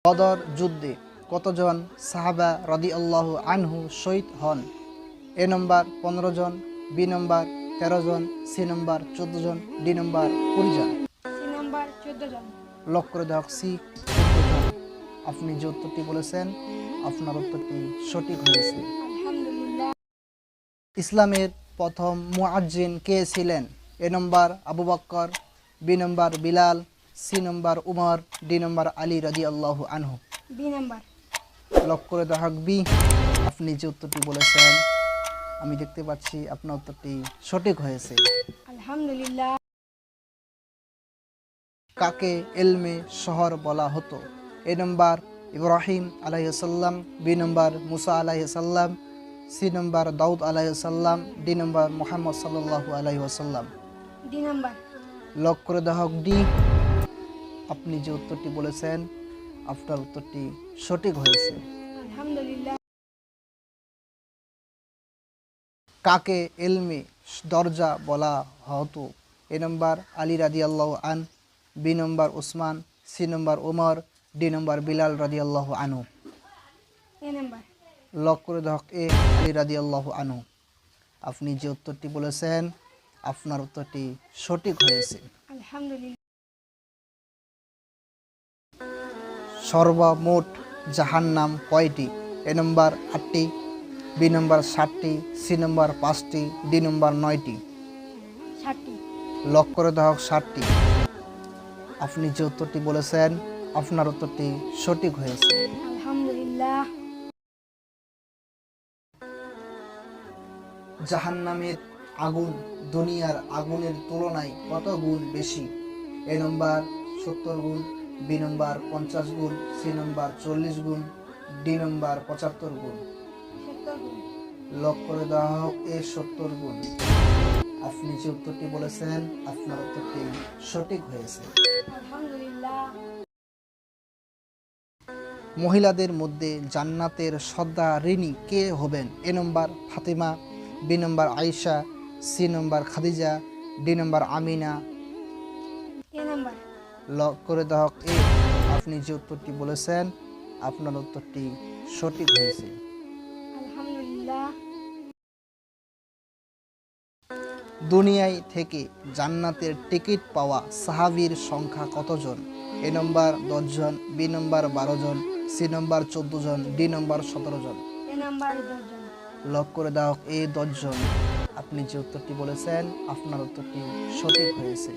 বদর যুদ্ধে কতজন সাহাবা রাদিয়াল্লাহু আনহু শহীদ হন? এ নম্বর 15 জন, বি নম্বর 13 জন, সি নম্বর 14 জন, ডি নম্বর 20 জন। সি নাম্বার 14 জন। লক করে দেওয়া সি 14 জন। আপনি যে উত্তরটি বলেছেন আপনার উত্তরটি সঠিক হয়েছে। আলহামদুলিল্লাহ। ইসলামের প্রথম মুয়াজ্জিন কে ছিলেন? এ নম্বর আবু বকর, বি নম্বর বিলাল, সি নম্বর উমর, ডি নম্বর আলী রাদিয়াল্লাহু আনহু। B number. লক করে দেওয়া হোক বি। আপনি যে উত্তরটি বলেছেন আমি দেখতে পাচ্ছি আপনার উত্তরটি সঠিক হয়েছে। আলহামদুলিল্লাহ। কাকে এলমে শহর বলা হতো? এ নম্বর ইব্রাহিম আলাইহিস সালাম, বি নম্বর মুসা আলাইহিস সালাম, সি নম্বর দাউদ আলাইহিস সালাম, ডি নম্বর মুহাম্মদ সাল্লাল্লাহু আলাইহি ওয়াসাল্লাম। D number. লক করে দেওয়া হোক ডি। আপনি যে উত্তরটি বলেছেন আপনার উত্তরটি সঠিক হয়েছে। আলহামদুলিল্লাহ। কাকে এলমে দরজা বলা হতো? এ নম্বর আলী রাদিয়াল্লাহু আন, বি নম্বর উসমান, সি নম্বর ওমর, ডি নম্বর বিলাল রাদিয়াল্লাহু আনহু। এ নাম্বার। লক করে দেওয়া হোক এ আলী রাদিয়াল্লাহু আনহু। আপনি যে উত্তরটি বলেছেন আপনার উত্তরটি সঠিক হয়েছে। আলহামদুলিল্লাহ। সর্বমোট জাহান্নাম কয়টি? এ নম্বর 8টি, বি নম্বর 7টি, সি নম্বর 5টি, ডি নম্বর 9টি। 7টি। লক করে দেওয়া হোক 7টি। আপনি যে উত্তরটি বলেছেন আপনার উত্তরটি সঠিক হয়েছে। আলহামদুলিল্লাহ। জাহান্নামের আগুন দুনিয়ার আগুনের তুলনায় কত গুণ বেশি? এ নম্বর 70 গুণ, বি নম্বর 50 গুণ, সি নম্বর 40 গুণ, ডি নম্বর 75 গুণ। 70 গুণ। লক করে দেওয়া হোক এ 70 গুণ। আপনি যে উত্তরটি বলেছেন আপনার উত্তরটি সঠিক হয়েছে। আলহামদুলিল্লাহ। মহিলাদের মধ্যে জান্নাতের সর্দারিনী কে হবেন? এ নম্বর ফাতেমা, বি নম্বর আয়েশা, সি নম্বর খাদিজা, ডি নম্বর আমিনা। এ নাম্বার। লক করে দেওয়া হোক এ। আপনি যে উত্তরটি বলেছেন আপনার উত্তরটি সঠিক হয়েছে। আলহামদুলিল্লাহ। দুনিয়ায় থেকে জান্নাতের টিকিট পাওয়া সাহাবীর সংখ্যা কতজন? এ নম্বর 10 জন, বি নম্বর 12 জন, সি নম্বর 14 জন, ডি নম্বর 17 জন। এ নাম্বার 10 জন। লক করে দেওয়া হোক এ 10 জন। আপনি যে উত্তরটি বলেছেন আপনার উত্তরটি সঠিক হয়েছে।